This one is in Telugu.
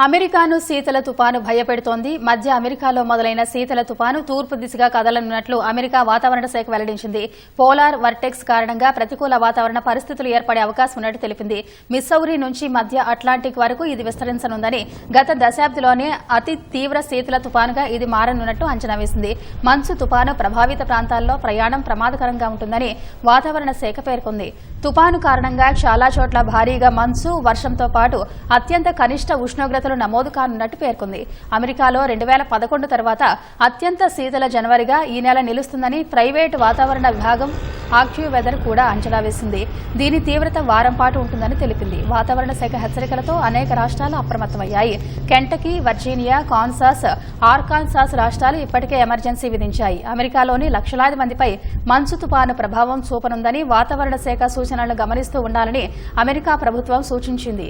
అమెరికాను శీతల తుపాను భయపెడుతోంది. మధ్య అమెరికాలో మొదలైన శీతల తుపాను తూర్పు దిశగా కదలనున్నట్లు అమెరికా వాతావరణ శాఖ వెల్లడించింది. పోలార్ వర్టెక్స్ కారణంగా ప్రతికూల వాతావరణ పరిస్థితులు ఏర్పడే అవకాశం ఉన్నట్టు తెలిపింది. మిస్సౌరీ నుంచి మధ్య అట్లాంటిక్ వరకు ఇది విస్తరించనుందని, గత దశాబ్దిలోనే అతి తీవ్ర శీతల తుపానుగా ఇది మారనున్నట్టు అంచనా వేసింది. మంచు తుపాను ప్రభావిత ప్రాంతాల్లో ప్రయాణం ప్రమాదకరంగా ఉంటుందని వాతావరణ శాఖ పేర్కొంది. తుపాను కారణంగా చాలా చోట్ల భారీగా మంచు, వర్షంతో పాటు అత్యంత కనిష్ట ఉష్ణోగ్రతలు నమోదు కానున్నట్టు పేర్కొంది. అమెరికాలో 2011 తర్వాత అత్యంత శీతల జనవరిగా ఈ నెల నిలుస్తుందని ప్రైవేటు వాతావరణ విభాగం ఆక్యువెదర్ కూడా అంచనా వేసింది. దీని తీవ్రత వారం పాటు ఉంటుందని తెలిపింది. వాతావరణ శాఖ హెచ్చరికలతో అనేక రాష్ట్రాలు అప్రమత్తమయ్యాయి. కెంటకీ, వర్జీనియా, కాన్సాస్, ఆర్కాన్సాస్ రాష్ట్రాలు ఇప్పటికే ఎమర్జెన్సీ విధించాయి. అమెరికాలోని లక్షలాది మందిపై మంచు తుపాను ప్రభావం చూపనుందని వాతావరణ శాఖ సూచనలను గమనిస్తూ ఉండాలని అమెరికా ప్రభుత్వం సూచించింది.